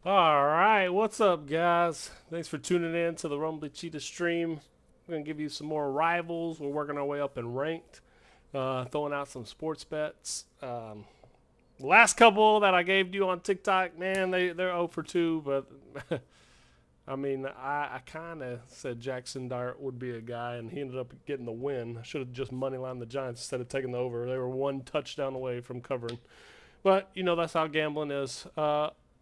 All right, what's up, guys? Thanks for tuning in to the Rumbly Cheetah stream. We're gonna give you some more rivals. We're working our way up in ranked, throwing out some sports bets. The last couple that I gave you on TikTok, man, they're 0 for 2. But I mean, I kind of said Jackson Dart would be a guy, and he ended up getting the win. I should have just moneylined the Giants instead of taking the over. They were one touchdown away from covering. But, that's how gambling is.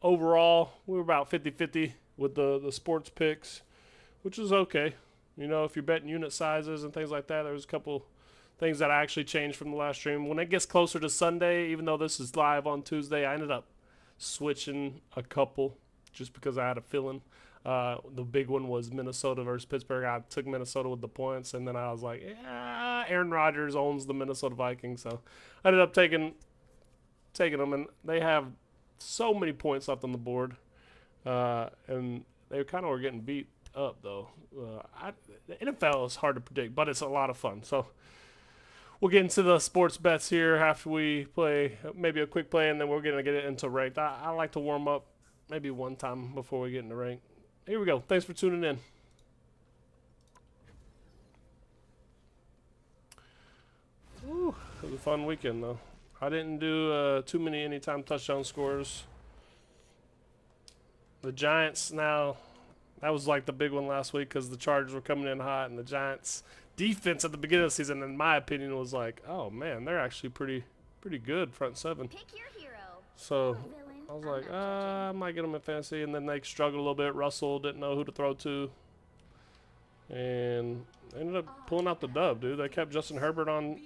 Overall, we were about 50-50 with the sports picks, which is okay. If you're betting unit sizes and things like that, there's a couple things that I actually changed from the last stream. When it gets closer to Sunday, even though this is live on Tuesday, I ended up switching a couple just because I had a feeling. The big one was Minnesota versus Pittsburgh. I took Minnesota with the points, and then I was like, yeah, Aaron Rodgers owns the Minnesota Vikings, so I ended up taking them, and they have so many points left on the board, and they kind of were getting beat up though. The NFL is hard to predict, but it's a lot of fun. So we'll get into the sports bets here after we play maybe a quick play, and then we're gonna get it into ranked. I like to warm up maybe one time before we get into ranked. Here we go. Thanks for tuning in. Ooh, it was a fun weekend though. I didn't do too many anytime touchdown scores. The Giants now, that was like the big one last week because the Chargers were coming in hot, and the Giants defense at the beginning of the season, in my opinion, was like, oh man, they're actually pretty good front seven. Pick your hero. So I was like, I might get them in fantasy, and then they struggled a little bit. Russell didn't know who to throw to, and they ended up pulling out the dub, dude. They kept Justin Herbert on.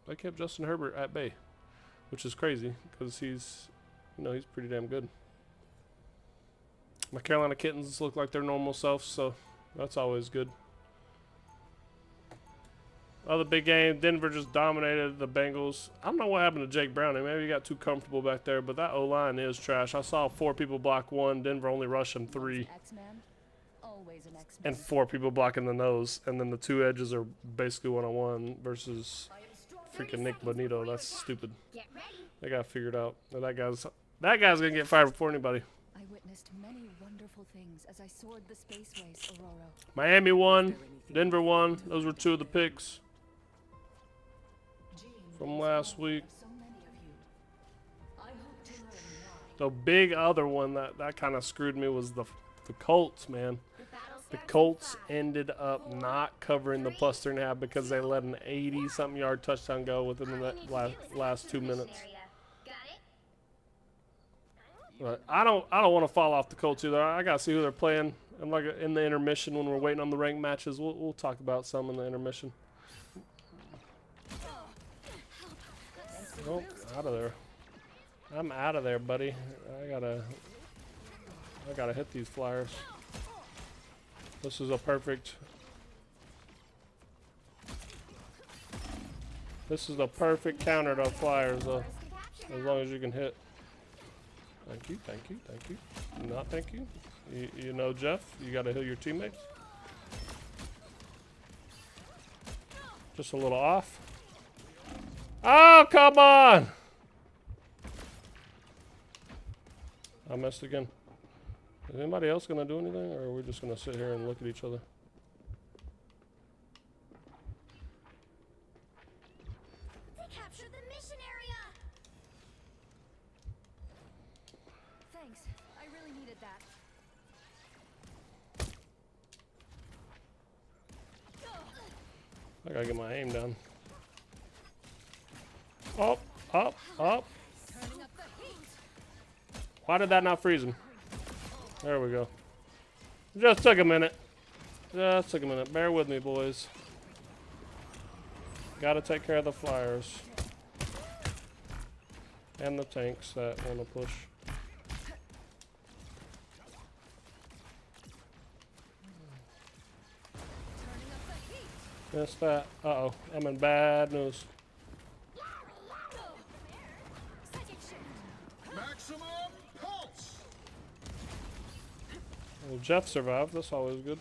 They kept Justin Herbert at bay, which is crazy because he's pretty damn good. My Carolina Kittens look like their normal self, so that's always good. Other big game, Denver just dominated the Bengals. I don't know what happened to Jake Browning. Maybe he got too comfortable back there, but that O-line is trash. I saw 4 people block 1. Denver only rushed him 3. And 4 people blocking the nose. And then the 2 edges are basically one-on-one versus freaking Nick Bonito. That's stupid. They got figured out. That guy's gonna get fired before anybody. I witnessed many wonderful things as I soared the spaceways, Aurora. Miami won. Denver won. Those were 2 of the picks from last week. The big other one that kind of screwed me was the Colts, man. The Colts ended up not covering the plus 3.5 because they let an 80-something yard touchdown go within the last 2 minutes. But I don't want to fall off the Colts either. I gotta see who they're playing. And like in the intermission when we're waiting on the ranked matches, we'll talk about some in the intermission. Oh, out of there. I'm out of there, buddy. I gotta hit these flyers. This is a perfect. This is the perfect counter to flyers, though. As long as you can hit. Thank you, thank you, thank you. Not thank you. You know, Jeff, you gotta hit your teammates. Just a little off. Oh, come on! I missed again. Is anybody else gonna do anything, or are we just gonna sit here and look at each other? They captured the mission area. Thanks. I really needed that. I gotta get my aim down. Up, up, up. Why did that not freeze him? There we go. Just took a minute. Just took a minute. Bear with me, boys. Gotta take care of the flyers. And the tanks that want to push. Missed that. Uh-oh. I'm in bad news. Well, Jeff survived. That's always good.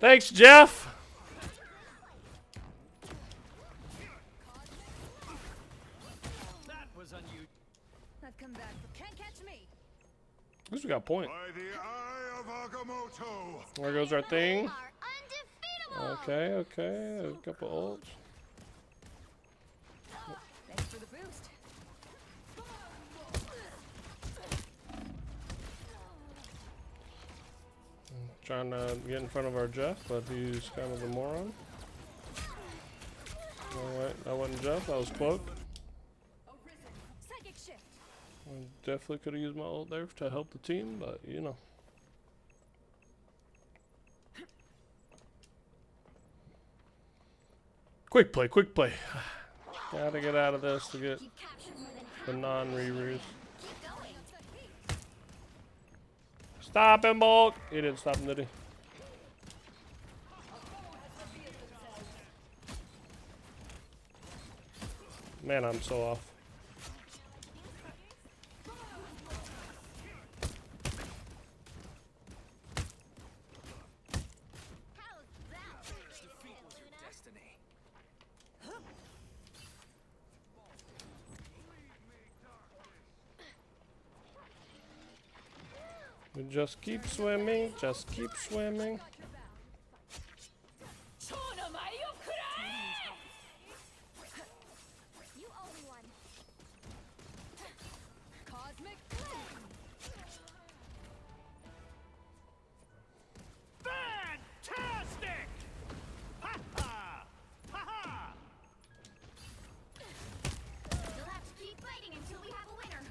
Thanks, Jeff. That was unusual. I've come back. Can't catch me. At least we got a point. By the eye of Agamotto. There goes our thing. Are undefeatable. Okay, okay. A couple ults. Thanks for the boost. Trying to get in front of our Jeff, but he's kind of a moron. Oh wait, that wasn't Jeff, that was Cloak. Psychic shift. I definitely could have used my ult there to help the team, but you know. Quick play, quick play. Gotta get out of this to get You've captured more than half. the non-rerews. Keep going. Stop him, Bulk! He didn't stop him, did he? Man, I'm so off. How's that? Defeat was your destiny. We just keep swimming, just keep swimming. You owe me one. Cosmic flame. Fantastic! Ha ha! Ha ha! You'll have to keep fighting until we have a winner.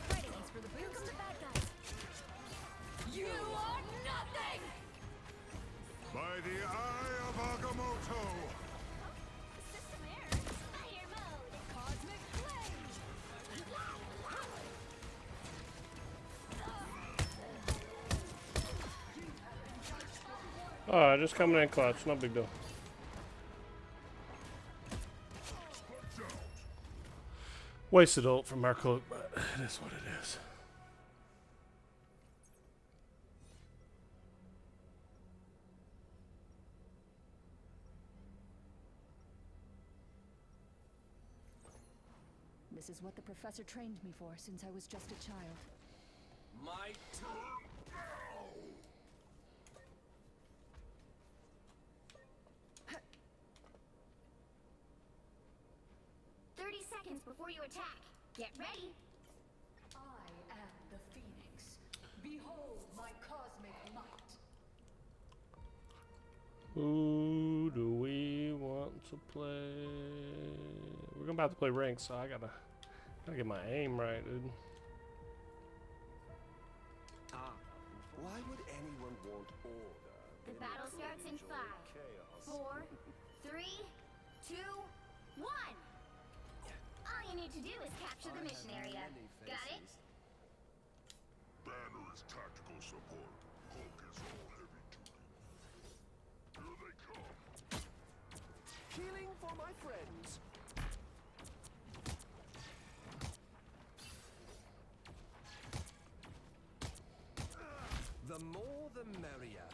Thanks for the Here boost. come the bad guys. You are nothing. By the eye of Agamotto. System error. Fire mode. Cosmic flame. Oh, just coming in clutch, no big deal. Wasted ult from our cloak, but it is what it is. This is what the professor trained me for since I was just a child. My turn. 30 seconds before you attack. Get ready. I am the Phoenix. Behold my cosmic might. Who do we want to play? We're gonna about to play rank, so I gotta get my aim right, dude. Why would anyone want order? The battle starts in 5, Chaos. 4, 3, 2, 1. All you need to do is capture the mission area. Got it? Banner is tactical support. Hulk is all heavy duty. Here they come. Healing for my friends. The more the merrier.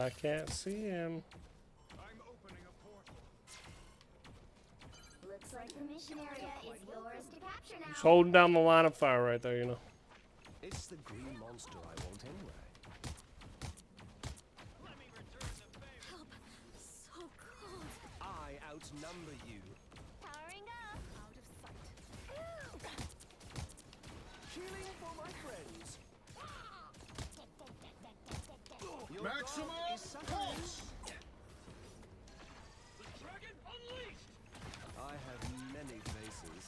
I can't see him. I'm opening a portal. Looks like the mission area is yours to capture now. Just holding down the line of fire right there, you know. It's the green monster I want anyway. Let me return the favor. Help. So cold. I outnumber you. Powering up. Out of sight. Healing for my friends. Your Maximum god is suffering. The dragon unleashed. I have many faces.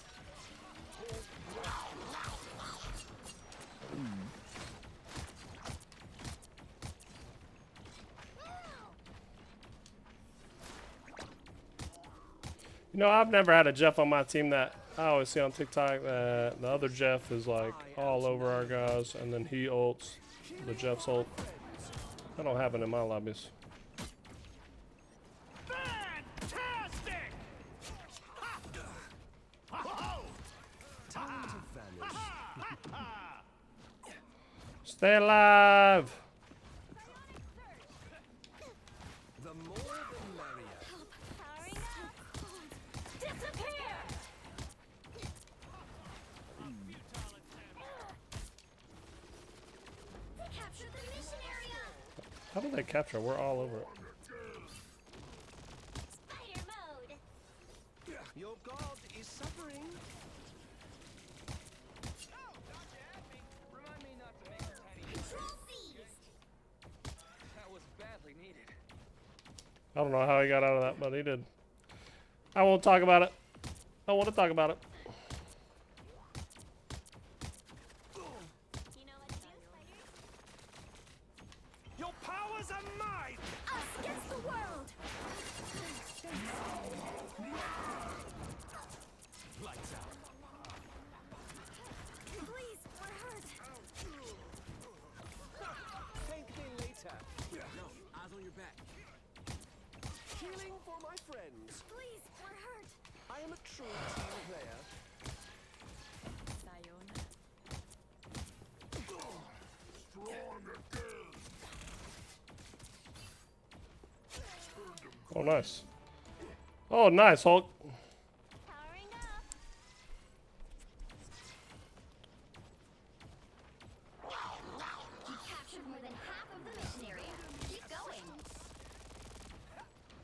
You know, I've never had a Jeff on my team that I always see on TikTok that the other Jeff is like all over our guys, and then he ults the Jeff's ult. That don't happen in my lobbies. Fantastic! Ha! Ha-ho! Stay alive. The more the merrier. Powering up. Disappear! They captured the mission area! How did they capture? We're all over it. Spider mode! Your god is suffering. Remind me not to make tiny Control seized! That was badly needed. I don't know how he got out of that, but he did. I won't talk about it. I want to talk about it. You know what to do, spiders? Your powers are mine. Us against the world! Lights out. Please, we're hurt! Thank me later. No, eyes on your back. Healing for my friends. Please, we're hurt! I am a true team player. Strong again. Oh, nice. Oh, nice, Hulk. Powering up! You captured more than half of the mission area. Keep going!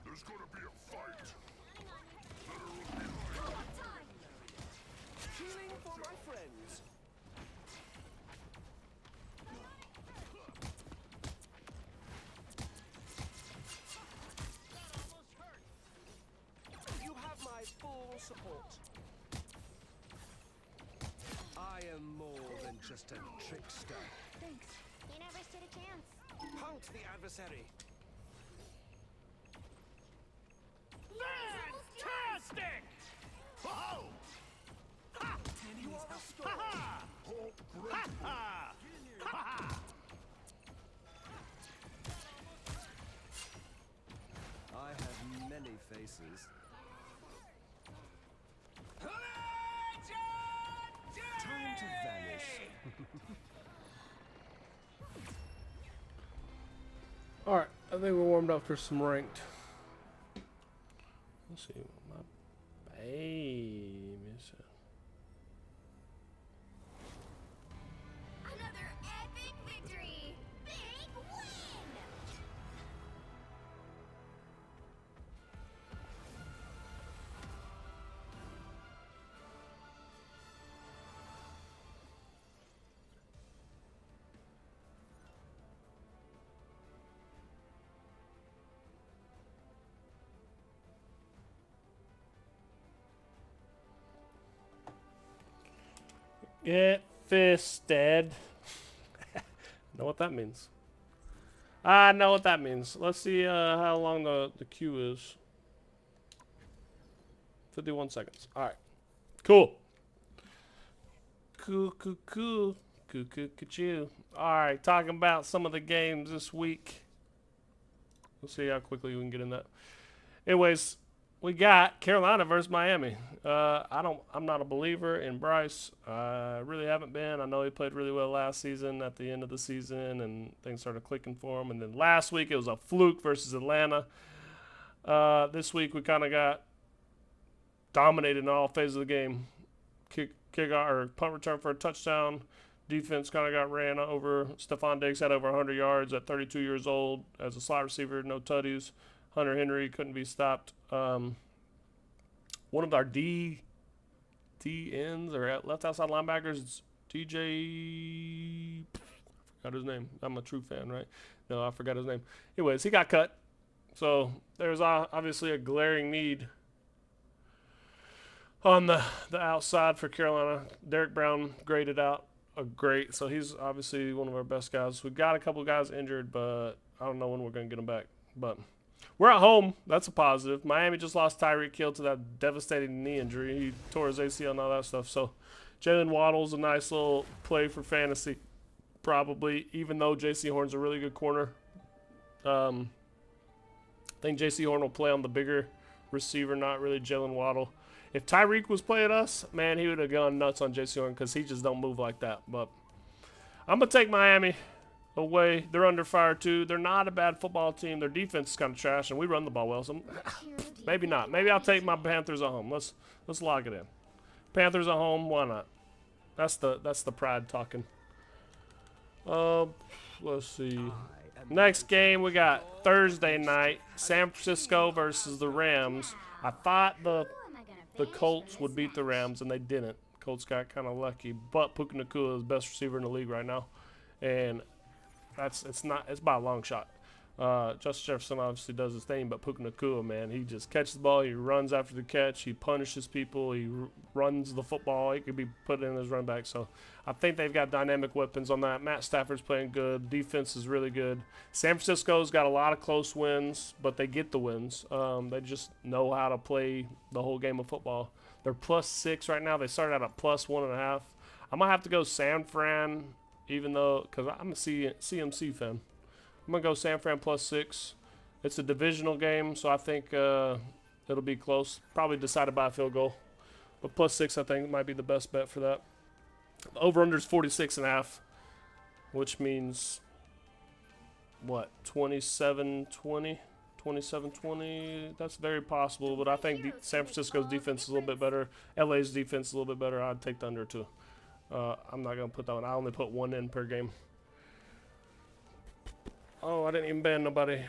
There's gonna be a fight. Co-op time! Healing for my friends. You have my full support. I am more than just a trickster. Thanks. You never stood a chance. Hunt the adversary. Fantastic! Whoa! Ha! You are restored. Hulk, great. Ha! Ha! I have many faces. Time to vanish. All right, I think we're warmed up for some ranked. Let's see what my baby said. Another epic victory! Big win! Get fisted. Know what that means. I know what that means. Let's see how long the queue is. 51 seconds. All right. Cool. Cool. All right. Talking about some of the games this week. Let's see how quickly we can get in that. Anyways, we got Carolina versus Miami. I'm not a believer in Bryce. I really haven't been. I know he played really well last season at the end of the season, and things started clicking for him. And then last week it was a fluke versus Atlanta. This week we kind of got dominated in all phases of the game. Kick or punt return for a touchdown. Defense kind of got ran over. Stephon Diggs had over 100 yards at 32 years old as a slot receiver, no tutties. Hunter Henry couldn't be stopped. One of our D ends or left outside linebackers, DJ. I forgot his name. I'm a true fan, right? No, I forgot his name. Anyways, he got cut. So there's obviously a glaring need on the outside for Carolina. Derek Brown graded out a great, so he's obviously one of our best guys. We've got a couple of guys injured, but I don't know when we're going to get them back. But we're at home. That's a positive. Miami just lost Tyreek Hill to that devastating knee injury. He tore his ACL and all that stuff. So Jalen Waddle's a nice little play for fantasy, probably, even though J.C. Horn's a really good corner. I think J.C. Horn will play on the bigger receiver, not really Jalen Waddle. If Tyreek was playing us, man, he would have gone nuts on J.C. Horn because he just don't move like that. But I'm gonna take Miami away. They're under fire too. They're not a bad football team. Their defense is kind of trash, and we run the ball well. So maybe not. Maybe I'll take my Panthers at home. Let's lock it in. Panthers at home. Why not? That's the pride talking. Let's see. Next game we got Thursday night. San Francisco versus the Rams. I thought the Colts would beat the Rams, and they didn't. Colts got kind of lucky, but Puka Nacua is the best receiver in the league right now, and it's by a long shot. Justin Jefferson obviously does his thing, but Puka Nacua, man, he just catches the ball, he runs after the catch, he punishes people, he runs the football. He could be put in as run back. So I think they've got dynamic weapons on that. Matt Stafford's playing good. Defense is really good. San Francisco's got a lot of close wins, but they get the wins. They just know how to play the whole game of football. They're +6 right now. They started out at +1.5. I'm going to have to go San Fran, even though, because I'm a CMC fan. I'm going to go San Fran +6. It's a divisional game, so I think it'll be close. Probably decided by a field goal. But +6, I think, might be the best bet for that. The over-under is 46.5, which means, what, 27-20? 27-20, that's very possible, but I think San Francisco's defense is a little bit better. LA's defense is a little bit better. I'd take the under, too. I'm not going to put that one. I only put one in per game. Oh, I didn't even ban nobody.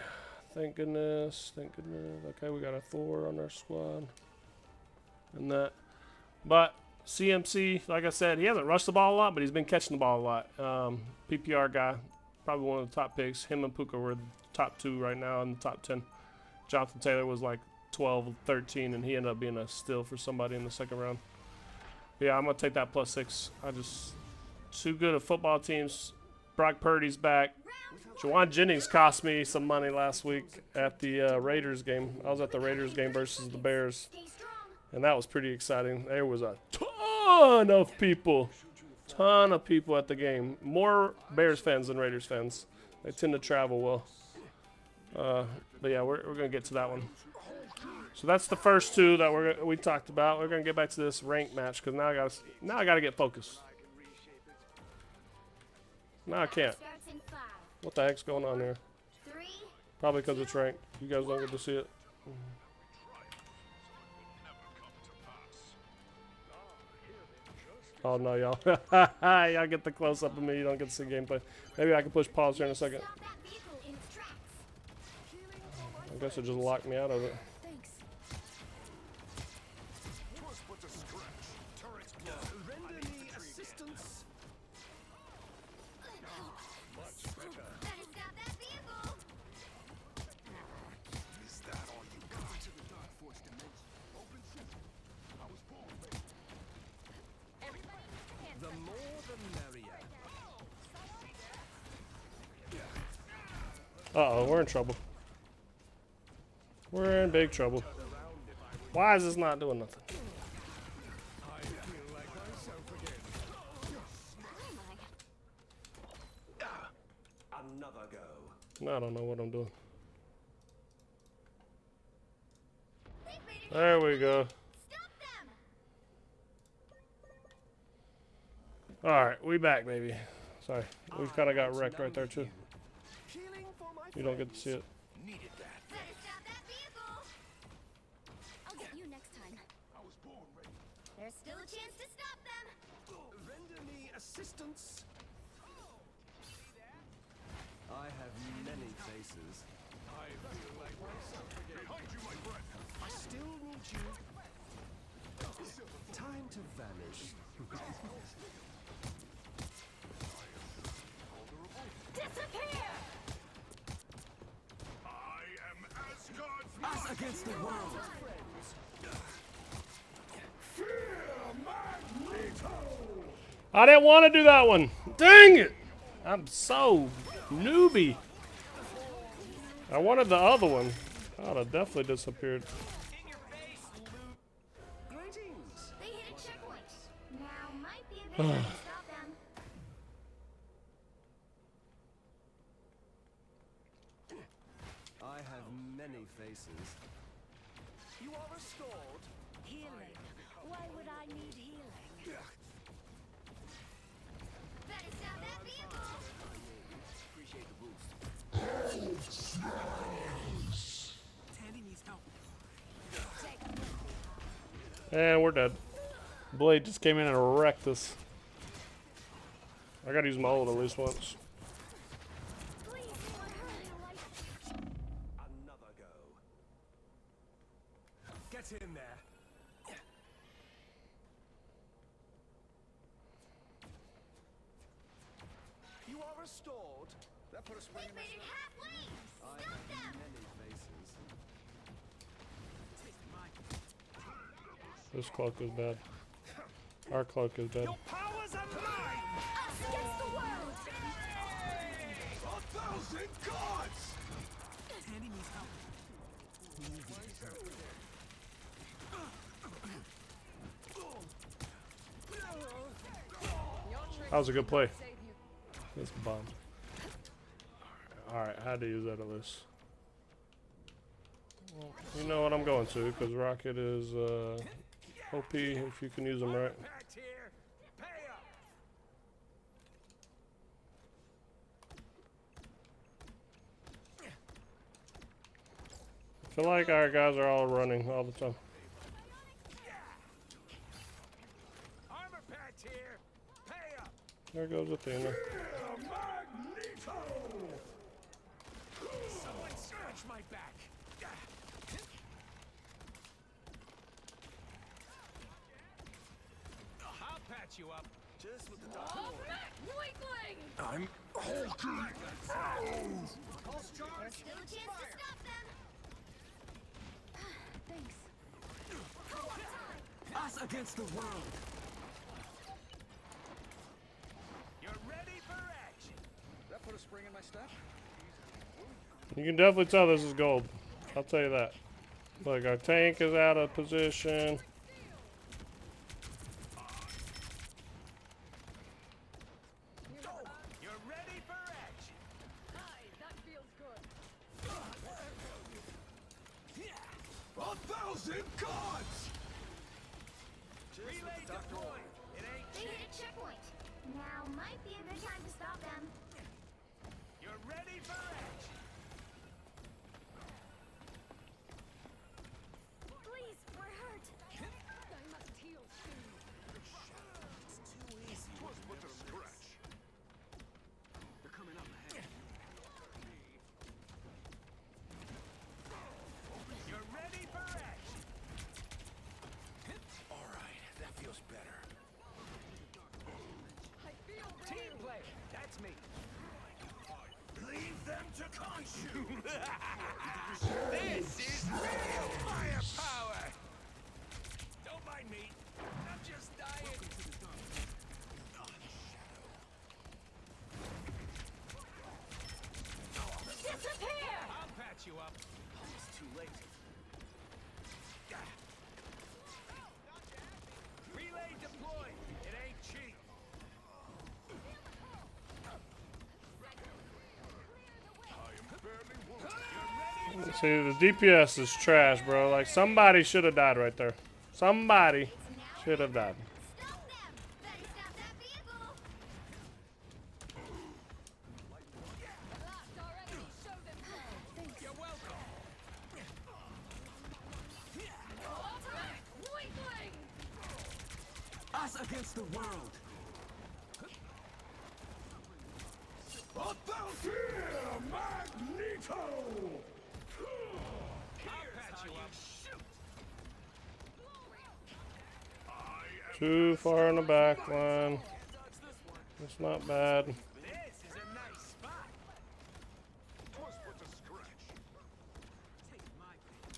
Thank goodness. Thank goodness. Okay, we got a Thor on our squad. And that. But CMC, like I said, he hasn't rushed the ball a lot, but he's been catching the ball a lot. PPR guy, probably one of the top picks. Him and Puka were the top 2 right now in the top 10. Jonathan Taylor was like 12, 13, and he ended up being a steal for somebody in the second round. But yeah, I'm going to take that +6. I just, too good of football teams. Brock Purdy's back. Juwan Jennings cost me some money last week at the Raiders game. I was at the Raiders game versus the Bears, and that was pretty exciting. There was a ton of people at the game. More Bears fans than Raiders fans. They tend to travel well. But yeah, we're gonna get to that one. So that's the first 2 that we talked about. We're gonna get back to this ranked match because now I gotta get focused. No, I can't. What the heck's going on here? Probably because it's ranked. You guys don't get to see it. Oh no, y'all. Y'all get the close up of me. You don't get to see gameplay. Maybe I can push pause here in a second. I guess it just locked me out of it. Render me assistance. Is that all you got? To the dark force dimension. Open season. I was born ready. The more the merrier. Uh-oh, we're in trouble. We're in big trouble. Why is this not doing nothing? I feel like myself again. Another go. I don't know what I'm doing. There we go. Alright, we back, baby. Sorry, we've kind of got wrecked right there, too. Healing for my You don't get to see it. Needed that. I'll get you next time. I was born ready. There's still a chance to stop them. Render me assistance. I have many faces. I feel like myself again. Behind you, my friend. I still need you. Time to vanish. Disappear! I am Asgard's Us against the world. I didn't want to do that one. Dang it! I'm so newbie. I wanted the other one. Oh, that definitely disappeared. Greetings. They hit a checkpoint. Now might be a good time to stop them. I have many faces. You are restored. Healing. Why would I need healing? Better stop that vehicle. Tandy needs help. And we're dead. Blade just came in and wrecked us. I gotta use my ult at least once. Another go. Get in there. You are restored. That put a spring in my Made it step. halfway! I Stop have them! many faces. This cloak is bad. Our cloak is dead. Your powers are mine! Us against the world! 1,000 gods! Tandy needs help. That was a good play. This bomb. Alright, I had to use that at least. Well, you know what I'm going to, because Rocket is OP if you can use him right. Packed here. Pay up. I feel like our guys are all running all the time. Armor packed here. Pay up. There goes Athena. Someone scratch my back. I'll patch you up. Just with the doctor. Weakling! I'm There's still a chance to stop them! Thanks. us against the world. You're ready for action. That put a spring in my step. You can definitely tell this is gold. I'll tell you that. Look, our tank is out of position. You're ready for action. That feels good. 1,000 gods! Relay deployed. It ain't They hit a checkpoint. Now might be a good time to stop them. You're ready for action. Please, we're hurt. I must heal soon. Was but a scratch. They're coming up ahead. You're ready for action. All right, that feels better. I feel Team play. That's me. Leave them to Khonshu. This is real firepower. Don't mind me. I'm just dying. Disappear! I'll patch you up. It's too late. Relay deployed. It ain't cheap. See, the DPS is trash, bro. Like, somebody should have died right there. Somebody should have died. Stop them! Better stop that vehicle! last already. Show them love. You're welcome. Weakling! Us against the world. 1,000 Magneto! I'll patch you up. Too far in the back line. It's not bad. This is a nice spot. Was but a scratch.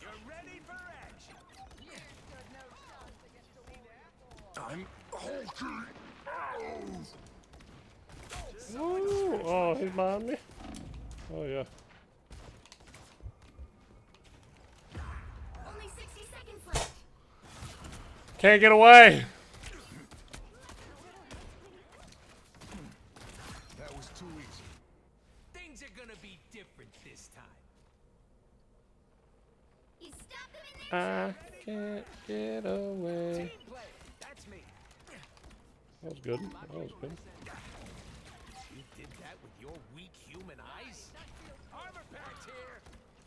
You're ready for action. Stood no chance against the wall. I'm Ooh, oh, he's behind me. Oh, yeah. Only 60 seconds left. Can't get away. That was too easy. Things are gonna be different this time. You stop them in their I can't get away. Team play. That's me. That was good. That was good. did that with your weak human eyes? Armor packs here!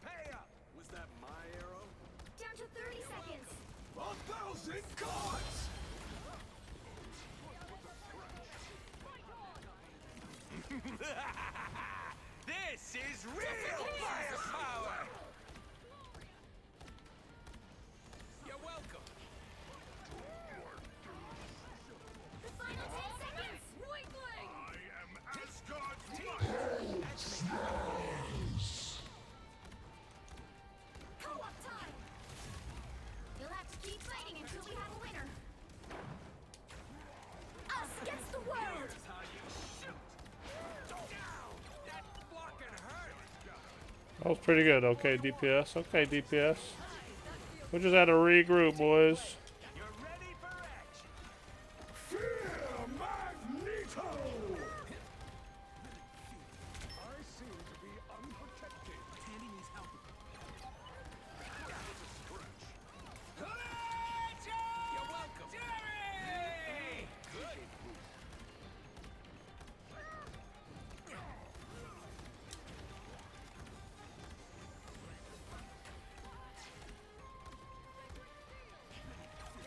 Pay up! Was that my arrow? Down to 30 seconds. 1,000 gods! This is real firepower! You're welcome. The final 10 seconds. Weakling! I am Asgard's might! Co-op time. You'll have to keep fighting until we have a winner. Us against the world. Here's how you shoot! Down! That fucking hurt! That was pretty good. Okay, DPS. Okay, DPS. We just had to regroup, boys. You're ready for action! Fear Magneto! I seem to be unprotected. Tandy needs help. You're welcome! Jerry! Good!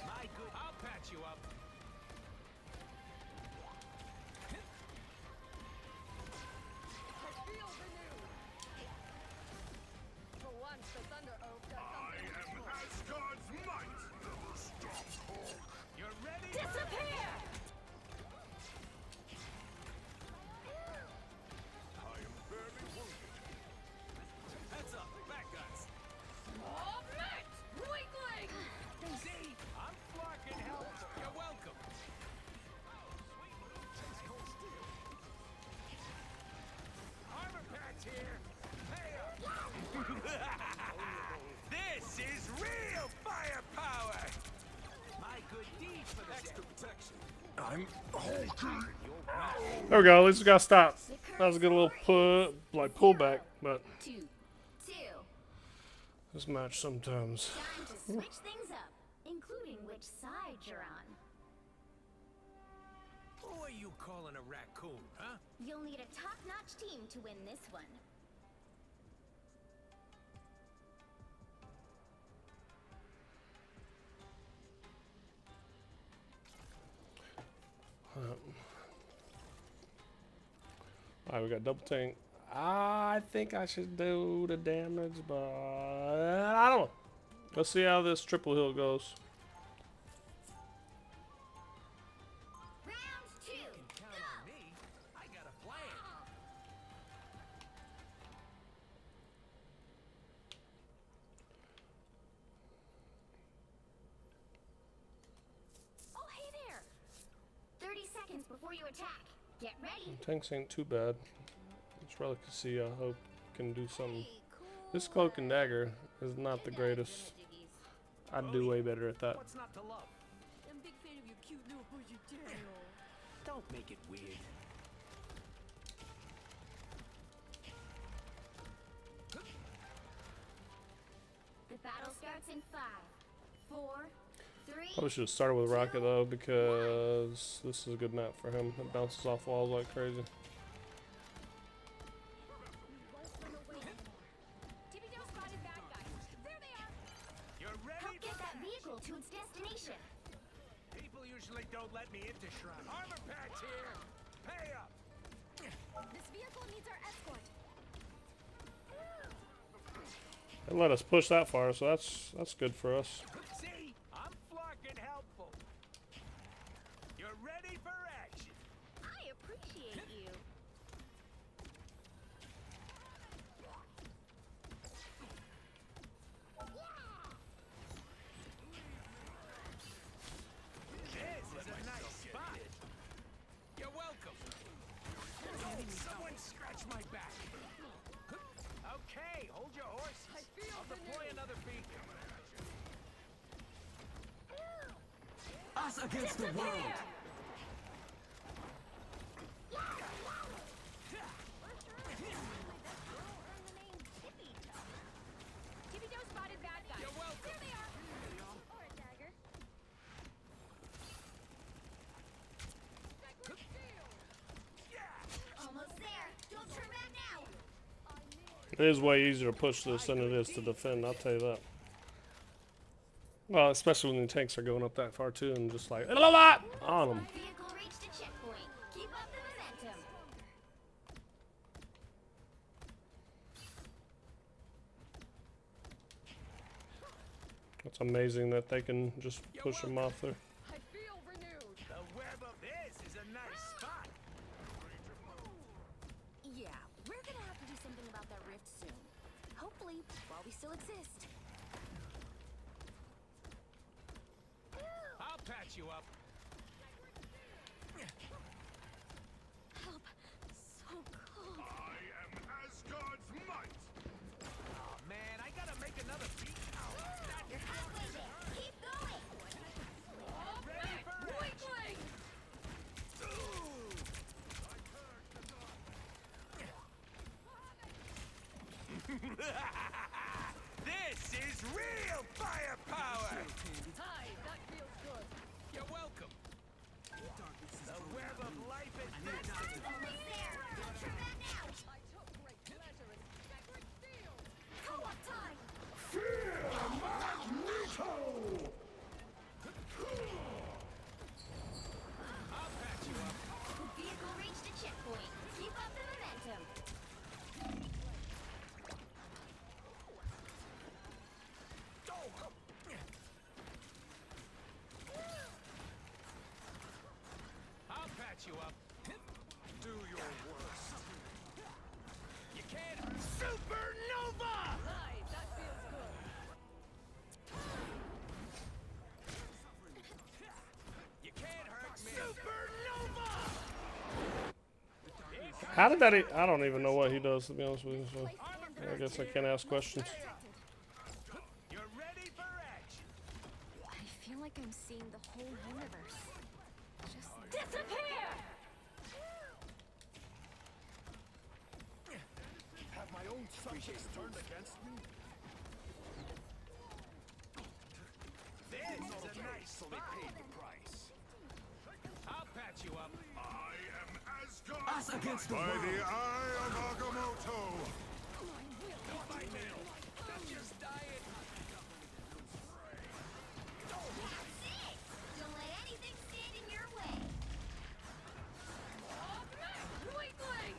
My good, I'll patch you up. I feel renewed! For once, the Thunder Oak does I something am Asgard's might! Never stop, Hulk! You're ready Disappear. I am barely wounded. Heads up, back guys. All right! Weakling! See, I'm fucking help. You're welcome. Armor packs here. Pay up. This is real firepower. My good deed for the Extra protection. I'm hulking! There we go. At least we got stopped. That was a good little pullback, but 2, 2. this match sometimes. Time to switch things up, including which side you're on. Who are you calling a raccoon, huh? You'll need a top-notch team to win this one. Alright, we got double tank. I think I should do the damage, but I don't know. Let's see how this triple hill goes. Round 2. Count on me. I got a plan. Oh, hey there. 30 seconds before you attack. Get ready. Tanks ain't too bad. This Relicacy, I hope, can do something. Hey, cool. This cloak and dagger is not the greatest. I'd do way better at that. What's not to love? I'm a big fan of your cute little bushy tail. Don't make it weird. The battle starts in 5, 4, 3. Probably should have started with Rocket though, because this is a good map for him. It bounces off walls like crazy. Tibido spotted bad guys. There they are. You're ready Help get for that vehicle to its destination. People usually don't let me into shrine. Armor packs here. Pay up. This vehicle needs our escort. They let us push that far, so that's good for us. See, I'm fucking helpful. You're ready for action. I appreciate you. This is a nice spot. You're welcome. Someone scratch my back. Okay, hold your horses. I'll deploy another beacon. Us against the world. Tibido spotted bad guys. You're welcome. There they are. Or a dagger. Almost It is way easier to push this than it is to defend, I'll tell you that. Well, especially when the tanks are going up that far too, and just like, on them. Vehicle reached a checkpoint. Keep up the momentum. It's amazing that they can just push them off there. I feel renewed. The web of this is a nice spot. Yeah, we're gonna have to do something about that rift soon. Hopefully, while we still exist. I'll patch you up. Help. So cold. I am Asgard's might! Oh man, I gotta make another beat. You're halfway there. Keep going. Ready for Weakling! This is real firepower! Hi, that feels good. You're welcome. The web of life and destiny. Almost there. Don't turn back now. I took great pleasure in sacred steel. Co-op time. I'll patch you up. Vehicle reached a checkpoint. Keep up the momentum. I'll patch you up. Do your worst. You can't supernova! Hi, that feels good. You can't hurt me. Supernova! How did that? I don't even know what he does, to be honest with you. So I guess I can't ask questions. You're ready for action. I feel like I'm seeing the whole universe. Just Disappear! Have my own subjects turned against me? This is a nice So they spot. paid the price. I'll patch you up. I am Asgard's Us against the by world. the Eye of Agamotto! I'm just dying. don't let anything stand in your way. Weakling!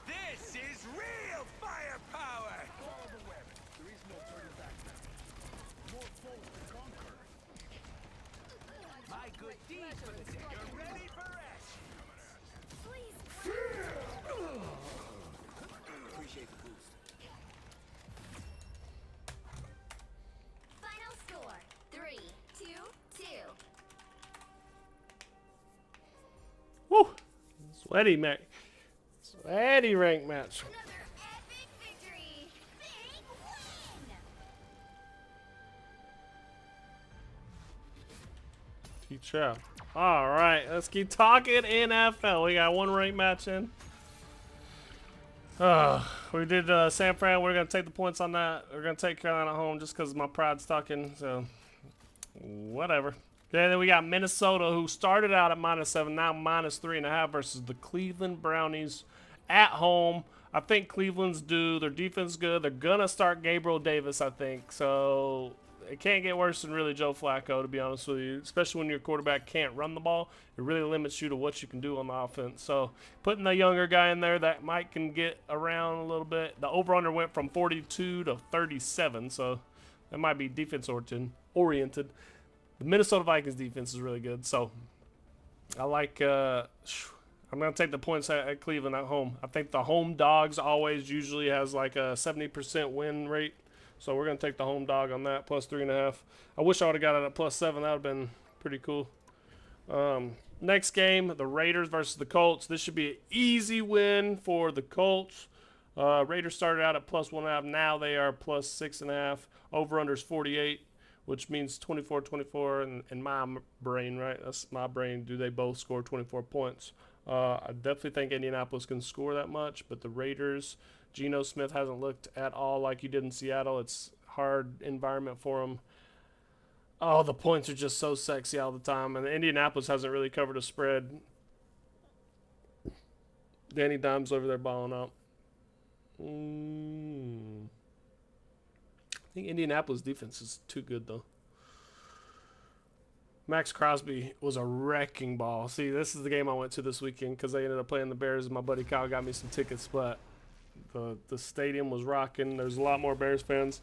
This is real firepower. Follow the web. There is no turning back now. More foes to conquer. My good deed for the day. You're ready for action. Please. Appreciate the boost. Final score: 3-2-2. Woo! Sweaty rank match. Another epic victory. Big win. Cheetah Tribe. All right, let's keep talking NFL. We got one ranked match in. We did San Fran. We're gonna take the points on that. We're gonna take Carolina home just because my pride's talking. So whatever. Okay, then we got Minnesota, who started out at -7, now -3.5 versus the Cleveland Brownies at home. I think Cleveland's due. Their defense is good. They're gonna start Gabriel Davis, I think. So it can't get worse than really Joe Flacco, to be honest with you. Especially when your quarterback can't run the ball, it really limits you to what you can do on the offense. So putting the younger guy in there that might can get around a little bit. The over/under went from 42 to 37, so that might be defense oriented. The Minnesota Vikings defense is really good, so I like. I'm gonna take the points at Cleveland at home. I think the home dogs always usually has like a 70% win rate, so we're gonna take the home dog on that +3.5. I wish I would have got it at +7. That would have been pretty cool. Next game, the Raiders versus the Colts. This should be an easy win for the Colts. Raiders started out at +1.5. Now they are +6.5. Over/under is 48. Which means 24-24 in my brain, right? That's my brain. Do they both score 24 points? I definitely think Indianapolis can score that much, but the Raiders, Geno Smith hasn't looked at all like he did in Seattle. It's hard environment for him. Oh, the points are just so sexy all the time, and Indianapolis hasn't really covered a spread. Danny Dimes over there balling out. I think Indianapolis defense is too good though. Max Crosby was a wrecking ball. See, this is the game I went to this weekend because they ended up playing the Bears, and my buddy Kyle got me some tickets. But the stadium was rocking. There's a lot more Bears fans,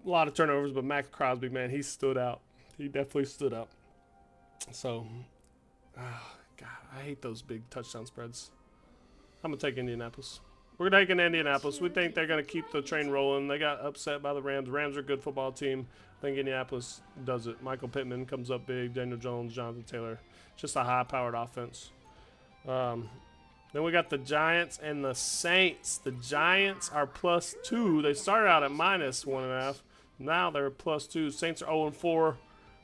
a lot of turnovers. But Max Crosby, man, he stood out. He definitely stood out. So, God, I hate those big touchdown spreads. I'm gonna take Indianapolis. We're taking Indianapolis. We think they're gonna keep the train rolling. They got upset by the Rams. Rams are a good football team. I think Indianapolis does it. Michael Pittman comes up big. Daniel Jones, Jonathan Taylor. Just a high-powered offense. Then we got the Giants and the Saints. The Giants are +2. They started out at -1.5. Now they're +2. Saints are 0-4.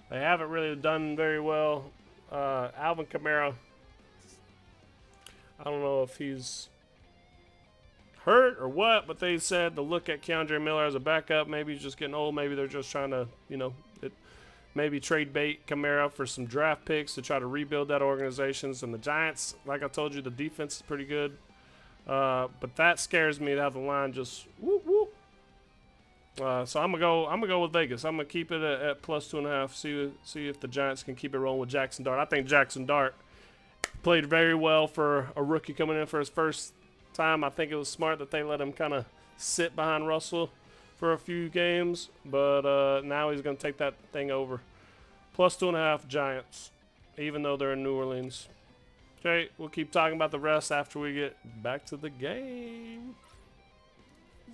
They haven't really done very well. Alvin Kamara, I don't know if he's hurt or what, but they said to look at Keandre Miller as a backup. Maybe he's just getting old. Maybe they're just trying to, maybe trade bait Kamara for some draft picks to try to rebuild that organization. And the Giants, like I told you, the defense is pretty good. But that scares me to have the line just whoop whoop. So I'm gonna go with Vegas. I'm gonna keep it at +2.5. See if the Giants can keep it rolling with Jackson Dart. I think Jackson Dart played very well for a rookie coming in for his first time. I think it was smart that they let him kind of sit behind Russell for a few games, but now he's going to take that thing over. +2.5 Giants, even though they're in New Orleans. Okay, we'll keep talking about the rest after we get back to the game.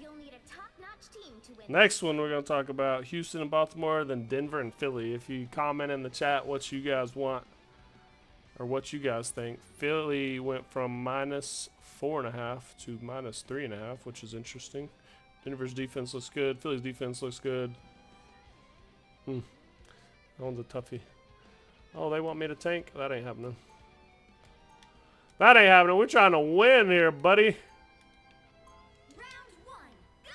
You'll need a top-notch team to win. Next one, we're going to talk about Houston and Baltimore, then Denver and Philly. If you comment in the chat what you guys want or what you guys think. Philly went from -4.5 to -3.5, which is interesting. Denver's defense looks good. Philly's defense looks good. That one's a toughie. Oh, they want me to tank? That ain't happening. That ain't happening. We're trying to win here, buddy. Round 1, go!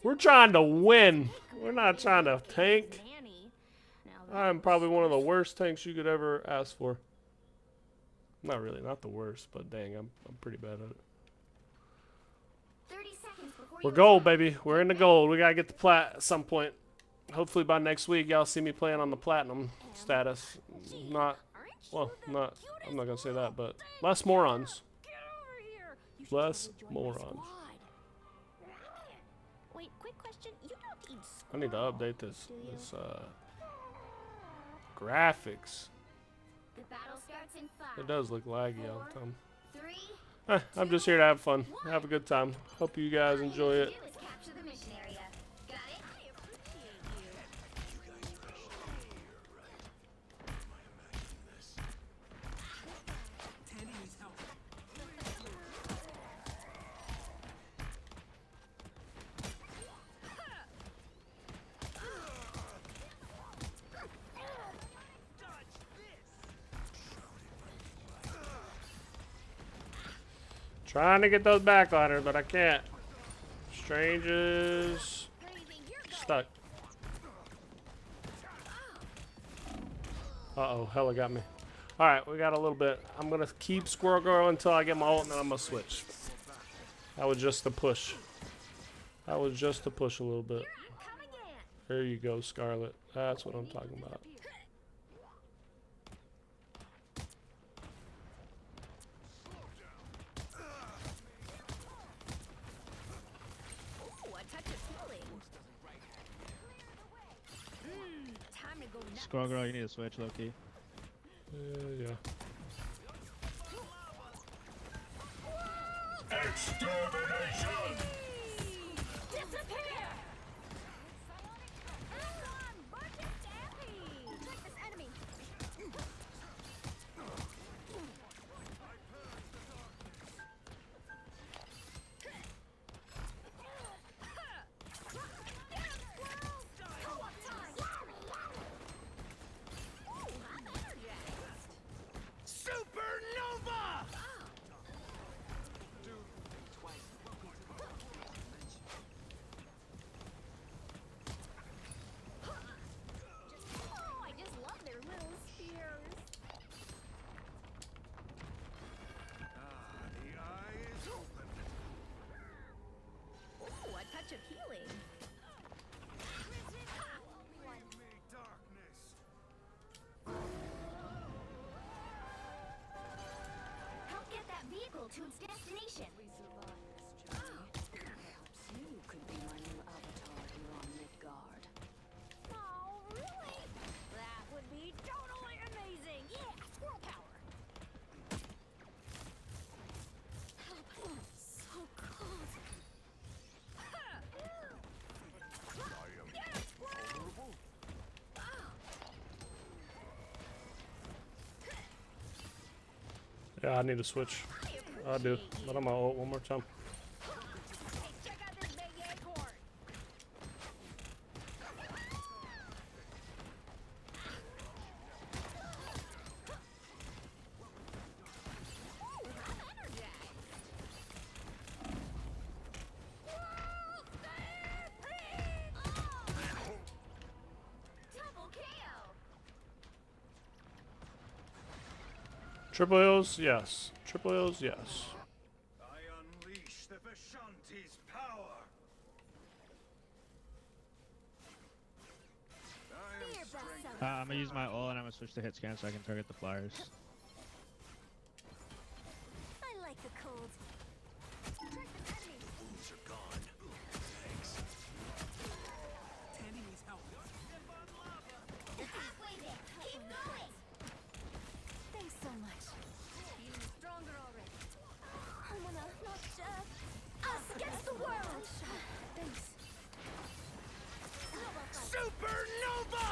We're trying to win. We're not trying to tank. I'm probably one of the worst tanks you could ever ask for. Not really, not the worst, but dang, I'm pretty bad at it. 30 seconds before We're you gold, attack. baby. We're in the gold. We gotta get the plat at some point. Hopefully by next week, y'all see me playing on the platinum status. Not, well, not. I'm not gonna say that, but less morons. Get over here. You should Less totally join my morons. squad. Wait, quick question. You don't eat I need to squirrel, update this. do you? Graphics. The battle starts in 5, It does look laggy all the time. 3. I'm just here to have fun. Have a good time. Hope you guys All you enjoy need it. to do is capture the mission area. Got it? I appreciate you. Tandy needs help. Trying to get those backliners, but I can't. Strange stuck. Uh-oh, hella got me. Alright, we got a little bit. I'm going to keep Squirrel Girl until I get my ult, and then I'm going to switch. That was just a push. That was just a push a little bit. Come again. There you go, Scarlet. That's what I'm talking about. Ooh, a touch of healing. Time to go nuts. Squirrel Girl, you need to switch, Loki. Yeah. Extermination! Disappear! Everyone, bunch of stampede! Check this enemy. Supernova! to its destination. We survive this journey. Perhaps you could be my new avatar here on Midgard. Oh, really? That would be totally amazing. Yeah, squirrel power. So cold. Get it, squirrel! Yeah, I need to switch. I do, but I'm gonna ult one more time. Hey, check out this big acorn. Double KO. Triple O's, yes. Triple O's, yes. I unleash the Vishanti's power. I am Fear strength. best I'm gonna use my ult and I'm gonna switch to hit scan so I can target the flyers. I like the cold. Check the enemy. Wounds are gone. Thanks. Tandy needs help. You're halfway there. Keep going. Thanks so much. Feeling stronger already. I'm gonna not us against the world. Thanks. Supernova!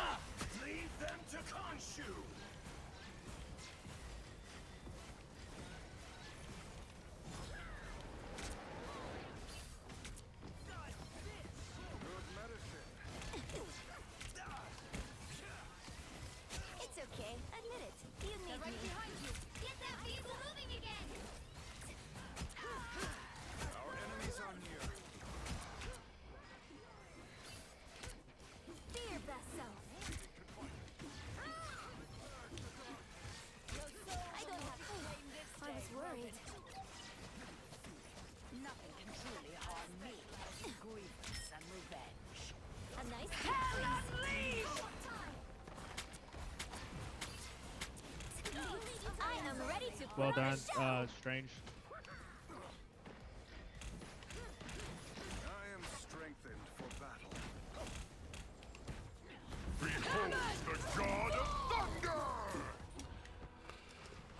Leave them to Khonshu! Good medicine. It's okay. Admit it. You need me. Right behind you. Get that vehicle moving again. Our enemies are near. Be your best self. I don't have I was worried. Nothing can truly harm me. Grievance and revenge. A nice please. I am ready to Well put on a done, show. Strange. I am strengthened for battle. Behold the god of thunder!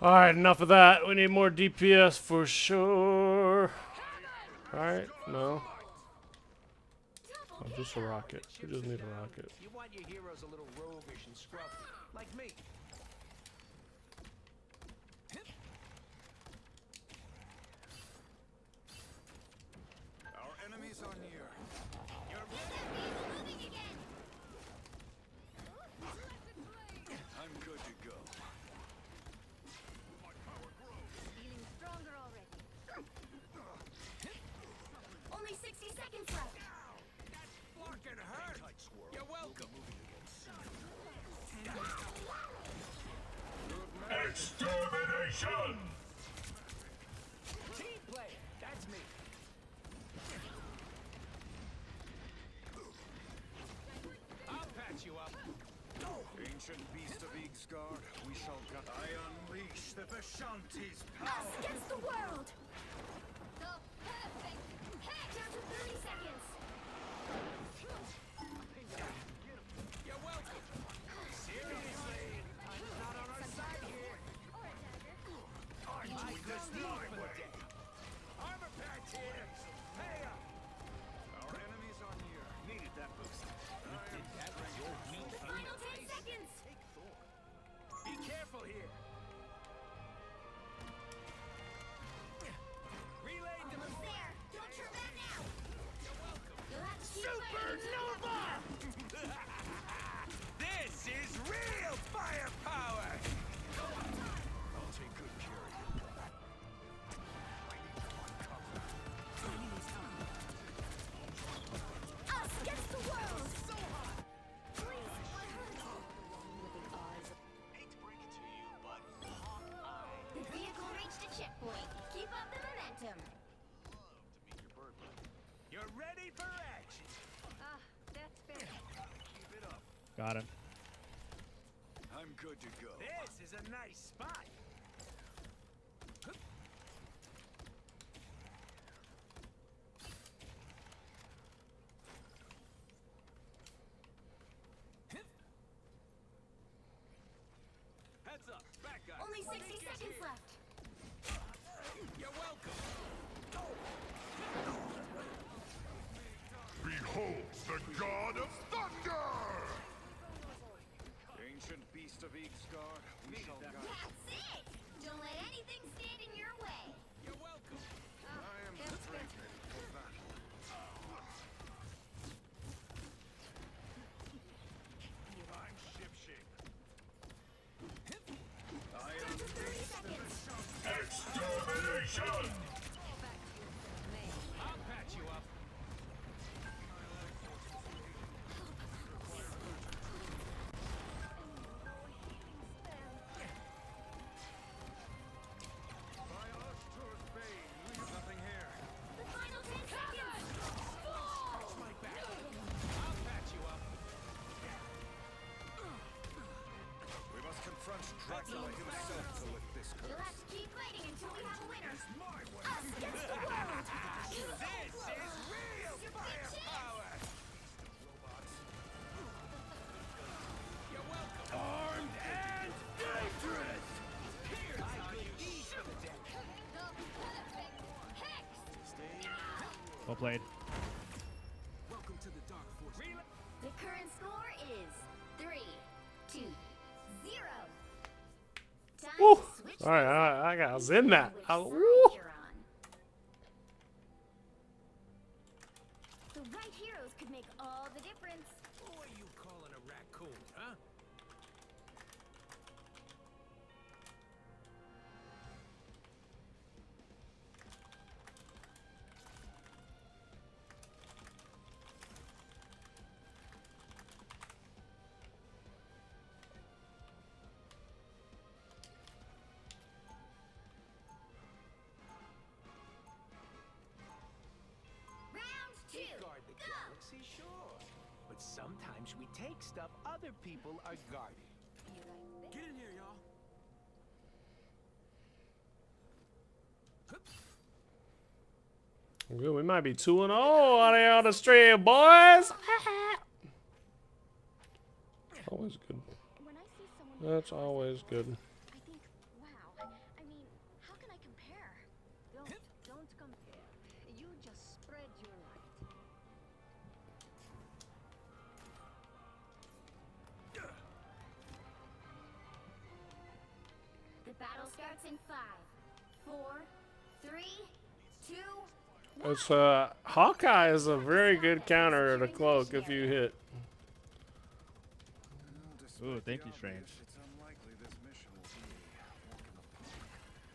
Alright, enough of that. We need more DPS for sure. Alright, no. Oh, just a rocket. We just need a rocket. You want your heroes a little roguish and scruffy, like me. Our enemies are near. Get that vehicle moving again. I'm good to go. Feeling stronger already. Only 60 seconds left. Fucking hurt! You're welcome. Extermination! Team player, that's me. I'll patch you up. Ancient beast of Yggsgard, we shall cut. I unleash the Vishanti's power. Us against the world. The perfect hit. Down to 30 seconds. You're welcome. Seriously, I'm not on our side here. Or a dagger. I just need for the day. Armor patch here. Hey up. Our enemies are near. Needed that boost. Final 10 seconds. Be careful here. Relay Almost there. Don't turn back now. You're welcome. You'll have to keep fighting. This is real firepower! I'll take good care of you. Us against the world. So hot. Please, what hurts? Hate to break it to you, but The vehicle reached a checkpoint. Keep up the momentum. You're ready for action. Ah, that's fair. Keep it up. Got him. I'm good to go. this is a nice spot. Only 60 seconds left. You're welcome. Behold the god of thunder! Ancient beast of Eagsguard, we shall guide. That's it! Don't let anything stand in your way. You're welcome. I am strengthened for battle. I'm shipshape. I Down to 30 seconds. Extermination! I'll patch you up. by Arcturus Bane, leave nothing here. The final 10 seconds. Watch my back. I'll patch you up. We must confront Dracula himself to lift this You'll curse. have to keep fighting until we have a winner. My way. Us against the world. This is real firepower. You're welcome. Armed and dangerous! Here's how you eat the dead. The perfect hex. Well played. Welcome to the Dark Force. The current score is 3-2-0. Time Woo! to switch All right, I was in that. which I, side woo! you're on. The right heroes could make all the difference. What are you calling a raccoon, huh? Round 2. Guard the Go. galaxy, sure. But sometimes we take stuff other people are guarding. Get in here, y'all. Good, we might be 2-0 on here on the stream, boys. Always good. When I see someone That's always good. I think, wow. I mean, how can I compare? Don't compare. You just spread your light. The battle starts in 5, 4, 3, 2, 1. It's Hawkeye is a very good counter to cloak if you hit. Ooh, thank you, Strange. It's unlikely this mission will be a walk in the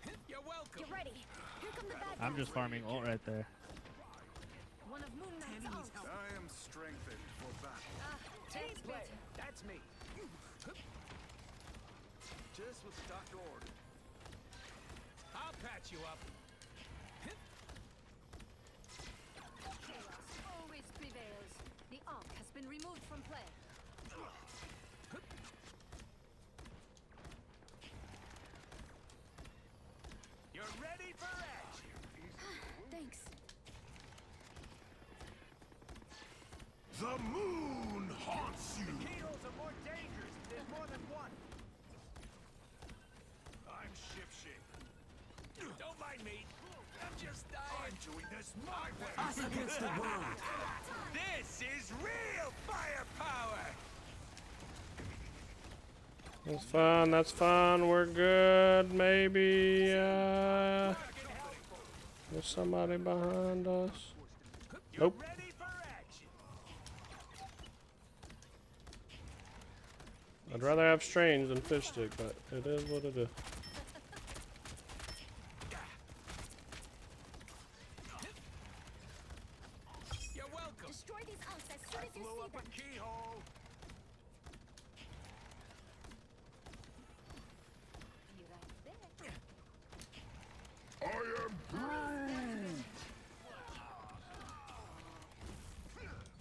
park. You're welcome. Get ready. Here come the bad I'm guys. just farming ult right there. One of Moon Knight's ults. I am strengthened for battle. Team play. That's me. Just what the doctor ordered. I'll patch you up. Chaos always prevails. The Ark has been removed from play. You're ready for action. Thanks. The moon haunts you! Keyholes are more dangerous if there's more than one. I'm shipshape. Don't mind me. I'm just dying. I'm doing this my way. Us against the world. This is real firepower. That's fine. That's fine. We're good. Maybe there's somebody behind us. Nope. Ready for action. I'd rather have Strange than Fish Stick, but it is what it is. You're welcome. Destroy these ults as soon as you Blew see up them. a keyhole. Be right back. I am Groot!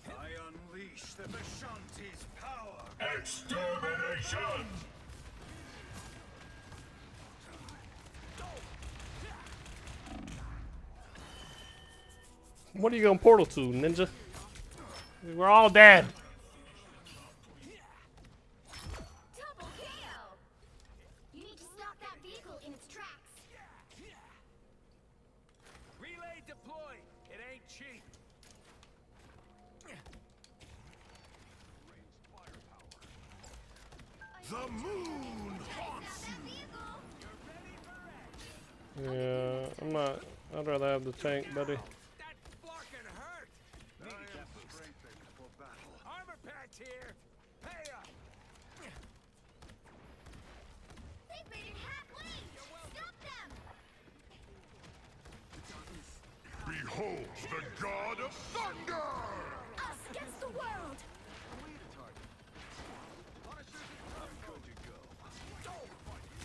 I unleash the Vishanti's power. Extermination! What are you gonna portal to, ninja? We're all dead. Double KO. You need to stop stop that vehicle in its tracks. Relay deployed. It ain't cheap. The moon haunts Stop that vehicle. Yeah, I'm not. I'd rather have the tank, buddy. That flarkin' hurt. I am strengthened for battle. Armor patch here. Pay up. They've made it halfway. Stop them. Behold the god of thunder! Us against the world.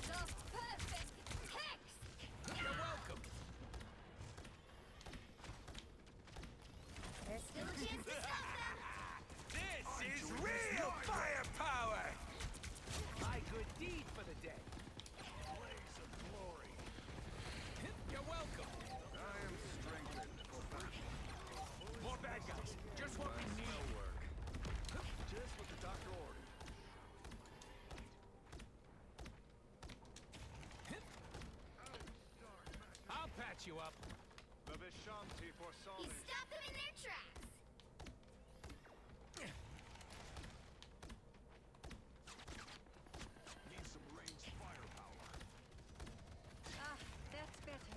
The perfect text. You're welcome. There's still a chance to stop them. This is real firepower. My good deed for the day. Blaze of glory. You're welcome. I am strengthened for battle. More bad guys. Just what we need. Just what the doctor ordered. I'll patch you up. The Vishanti foresaw He me. stopped them in their tracks. Need some ranged firepower. Ah, that's better.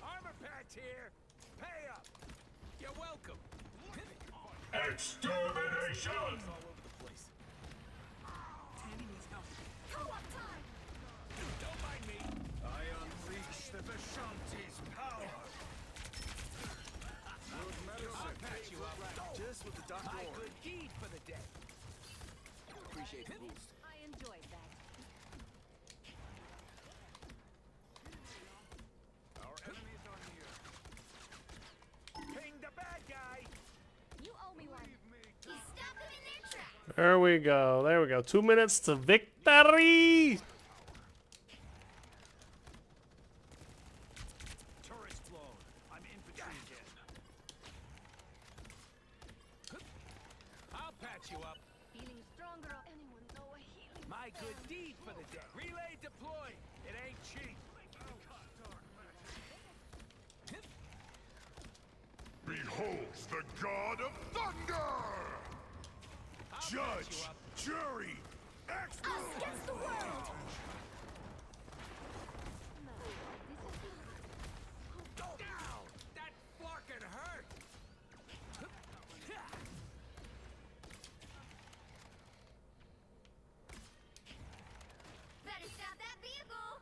Armor patch here. Pay up. You're welcome. Extermination! All over the place. Tanny needs help. Co-op time. Don't mind me. I unleash the Vishanti's power! I'll patch you up. Just what the doctor My ordered. good deed for the day. Appreciate the boost. I enjoyed that. Our enemies are near. Ping the bad guy. You owe me one. He stopped them in their tracks. There we go. There we go. 2 minutes to victory. Turret's blown. I'm infantry again. I'll patch you up. Feeling stronger. Anyone know a healing? My good deed for the day. Relay deployed. It ain't cheap. Behold the god of thunder! I'll patch Judge, you up. jury, Us against the world. Down. That flarkin' hurt. Better stop that vehicle.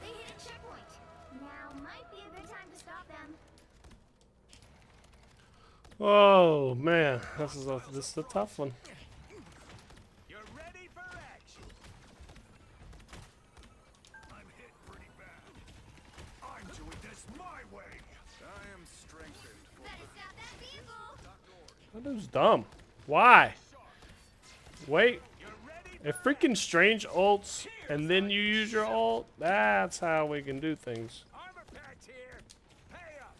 They hit a checkpoint. Now might be a good time to stop them. Oh man, this is a tough one. You're ready for action. I'm hit pretty bad. I'm doing this my way. I am strengthened for Better stop that vehicle. That dude's dumb. Why? Wait. You're ready If freaking Strange ults and then you use your ult, that's how we can do things. Armor patch here. Pay up.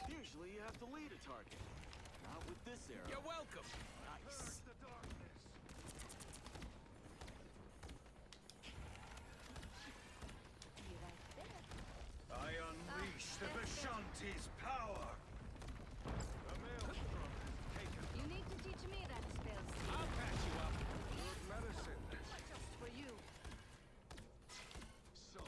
Usually you have to lead a target. Not with this arrow. You're welcome. Nice. the darkness. I unleash the Vishanti's power. The maelstrom is taken. You need to teach me that spell. I'll patch you up. Medicine. Just for you. So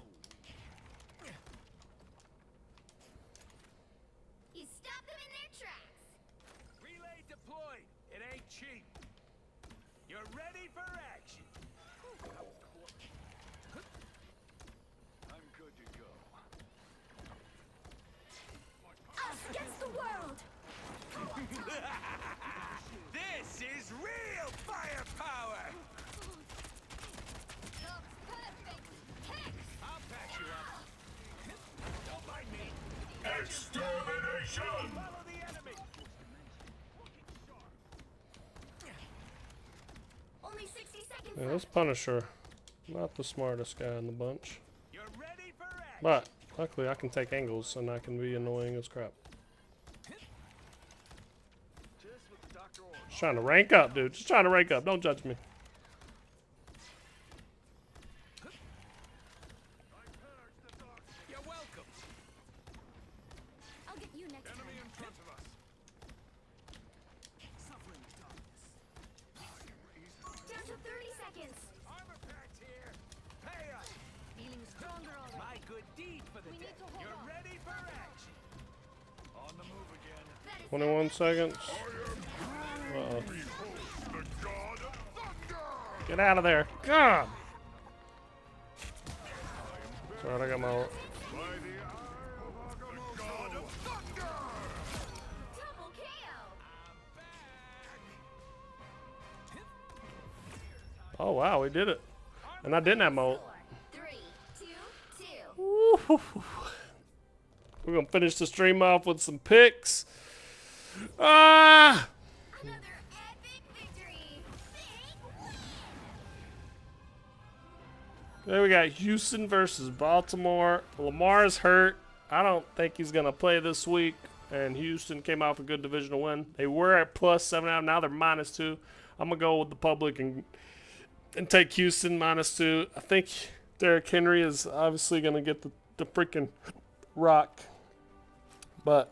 He stopped them in their tracks. Relay deployed. It ain't cheap. You're ready for action. I'm good to go. Us against the world. This is real firepower. The perfect text. I'll patch you up. Don't mind me. Extermination! Follow the enemy. Only 60 seconds Yeah, left. this Punisher, not the smartest guy in the bunch, You're ready for action. but Luckily, I can take angles and I can be annoying as crap. Just what the doctor ordered. Just trying to rank up, dude. Just trying to rank up. Don't judge me. You're welcome. I'll get you next time. Enemy in front of us. Suffering darkness. Down to 30 seconds. Armor packs here. Pay up. Feeling stronger already. My good deed for the We day. need to hold You're on. ready for action. On the move again. That is 21 seconds. Uh-oh. The god of thunder! Get out of there. God. Sorry, I got my ult. By the eye of the god of thunder! double KO. Oh, wow. We did it. And I didn't have my ult. 4, 3, 2, 2. Woo-hoo-hoo. We're going to finish the stream off with some picks. Ah! Another epic victory. Then we got Houston versus Baltimore. Lamar's hurt. I don't think he's going to play this week. And Houston came off a good divisional win. They were at +7.5. Now they're -2. I'm going to go with the public and take Houston -2. I think Derrick Henry is obviously going to get the freaking rock. But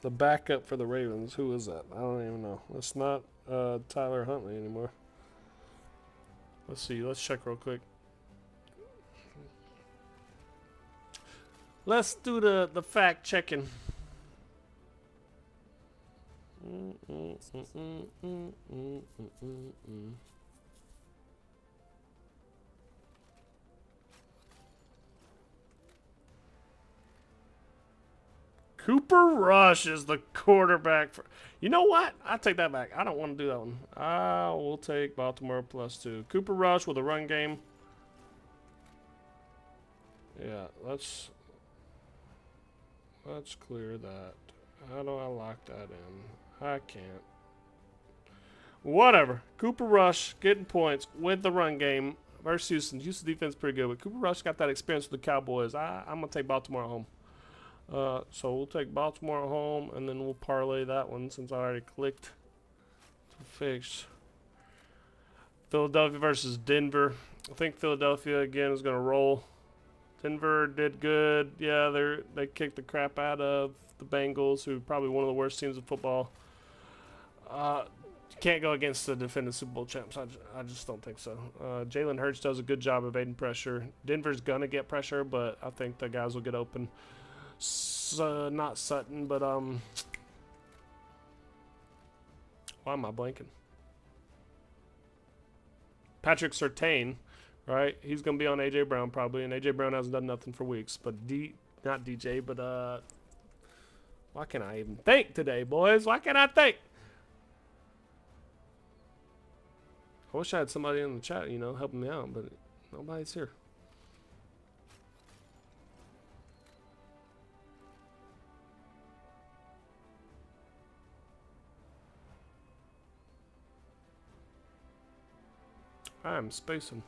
the backup for the Ravens, who is that? I don't even know. It's not Tyler Huntley anymore. Let's see. Let's check real quick. Let's do the fact checking. Cooper Rush is the quarterback for. You know what? I take that back. I don't want to do that one. I will take Baltimore +2. Cooper Rush with a run game. Yeah, let's clear that. How do I lock that in? I can't. Whatever. Cooper Rush getting points with the run game versus Houston. Houston defense pretty good, but Cooper Rush got that experience with the Cowboys. I'm gonna take Baltimore at home. So we'll take Baltimore at home, and then we'll parlay that one since I already clicked to fix. Philadelphia versus Denver. I think Philadelphia again is gonna roll. Denver did good. Yeah, they kicked the crap out of the Bengals, who are probably one of the worst teams in football. You can't go against the defending Super Bowl champs. I just don't think so. Jalen Hurts does a good job evading pressure. Denver's gonna get pressure, but I think the guys will get open. Not Sutton, but why am I blanking? Patrick Surtain, right? He's gonna be on AJ Brown probably, and AJ Brown hasn't done nothing for weeks. But not DJ, but why can't I even think today, boys? Why can't I think? I wish I had somebody in the chat, helping me out, but nobody's here. I'm spacing.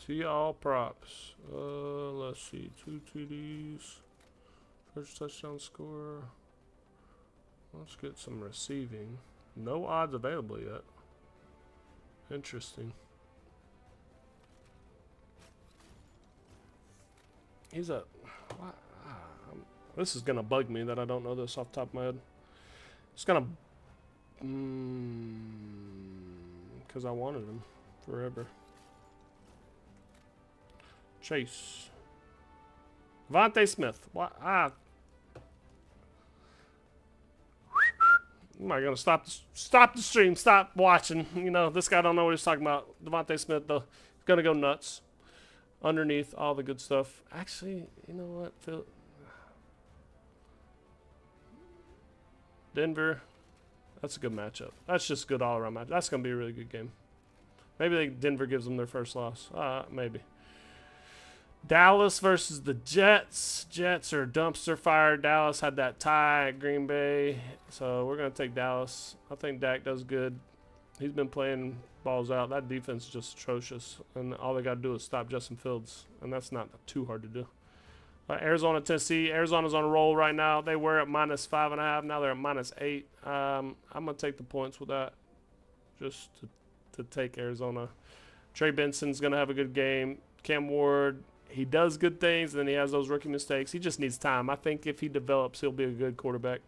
See all props. Let's see. 2 TDs. First touchdown score. Let's get some receiving. No odds available yet. Interesting. He's a. This is gonna bug me that I don't know this off the top of my head. It's gonna. Because I wanted him forever. Chase. Devontae Smith. What? Am I gonna stop the stream? Stop watching. This guy don't know what he's talking about. Devontae Smith though, he's gonna go nuts. Underneath all the good stuff. Actually, you know what? Denver. That's a good matchup. That's just a good all-around match. That's gonna be a really good game. Maybe Denver gives them their first loss. Maybe. Dallas versus the Jets. Jets are dumpster fire. Dallas had that tie at Green Bay, so we're gonna take Dallas. I think Dak does good. He's been playing balls out. That defense is just atrocious, and all they got to do is stop Justin Fields, and that's not too hard to do. Arizona, Tennessee. Arizona's on a roll right now. They were at -5.5. Now they're at -8. I'm gonna take the points with that, just to take Arizona. Trey Benson's gonna have a good game. Cam Ward, he does good things, and then he has those rookie mistakes. He just needs time. I think if he develops, he'll be a good quarterback.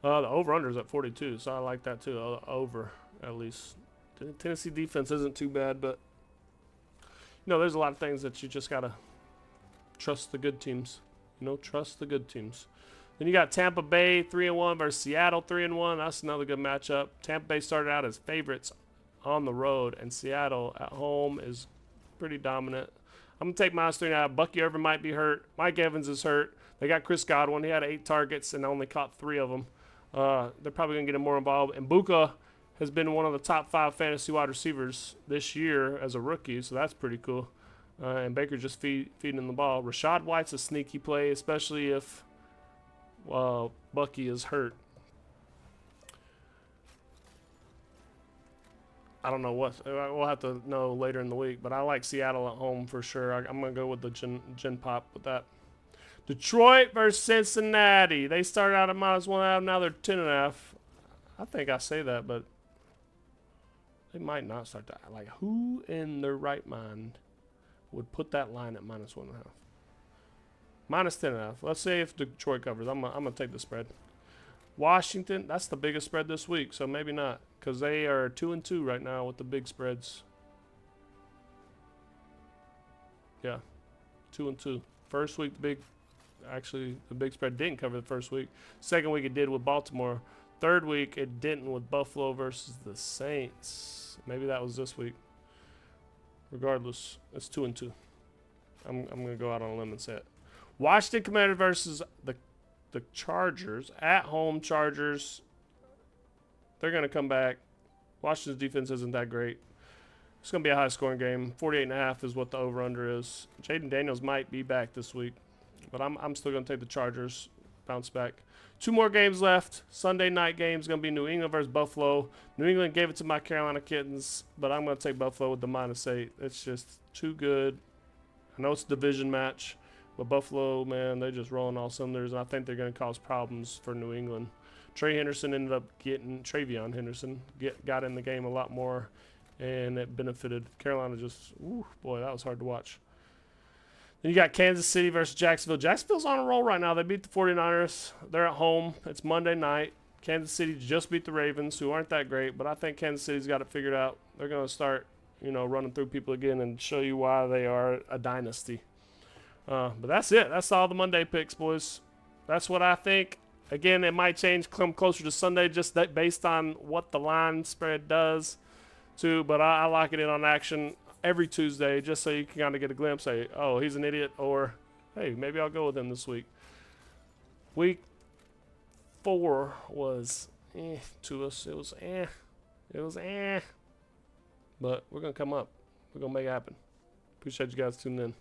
The over-under is at 42, so I like that too. Over, at least. The Tennessee defense isn't too bad, but there's a lot of things that you just gotta trust the good teams. Trust the good teams. Then you got Tampa Bay 3-1 versus Seattle 3-1. That's another good matchup. Tampa Bay started out as favorites on the road, and Seattle at home is pretty dominant. I'm gonna take -3.5. Bucky Irvin might be hurt. Mike Evans is hurt. They got Chris Godwin. He had 8 targets and only caught 3 of them. They're probably going to get him more involved. And Buka has been one of the top 5 fantasy wide receivers this year as a rookie, so that's pretty cool. And Baker just feeding him the ball. Rashad White's a sneaky play, especially if Bucky is hurt. I don't know what. We'll have to know later in the week, but I like Seattle at home for sure. I'm going to go with the Gen Pop with that. Detroit versus Cincinnati. They started out at -1.5. Now they're 10.5. I think I say that, but they might not start that. Like, who in their right mind would put that line at -1.5? -10.5. Let's say if Detroit covers, I'm gonna take the spread. Washington, that's the biggest spread this week, so maybe not, because they are 2-2 right now with the big spreads. Yeah, 2-2. First week, the big spread didn't cover the first week. Second week it did with Baltimore. Third week it didn't with Buffalo versus the Saints. Maybe that was this week. Regardless, it's 2-2. I'm gonna go out on a limb and say it. Washington Commanders versus the Chargers at home. Chargers. They're gonna come back. Washington's defense isn't that great. It's gonna be a high scoring game. 48.5 is what the over under is. Jaden Daniels might be back this week, but I'm still gonna take the Chargers. Bounce back. 2 more games left. Sunday night game's going to be New England versus Buffalo. New England gave it to my Carolina Kittens, but I'm going to take Buffalo with the -8. It's just too good. I know it's a division match, but Buffalo, man, they're just rolling all cylinders, and I think they're going to cause problems for New England. Travion Henderson got in the game a lot more, and it benefited Carolina. Boy, that was hard to watch. Then you got Kansas City versus Jacksonville. Jacksonville's on a roll right now. They beat the 49ers. They're at home. It's Monday night. Kansas City just beat the Ravens, who aren't that great, but I think Kansas City's got it figured out. They're going to start, running through people again and show you why they are a dynasty. But that's it. That's all the Monday picks, boys. That's what I think. Again, it might change come closer to Sunday just based on what the line spread does, too. But I like it in on action every Tuesday, just so you can kind of get a glimpse. Say, oh, he's an idiot, or hey, maybe I'll go with him this week. Week 4 was to us. It was but we're gonna come up. We're gonna make it happen. Appreciate you guys tuning in.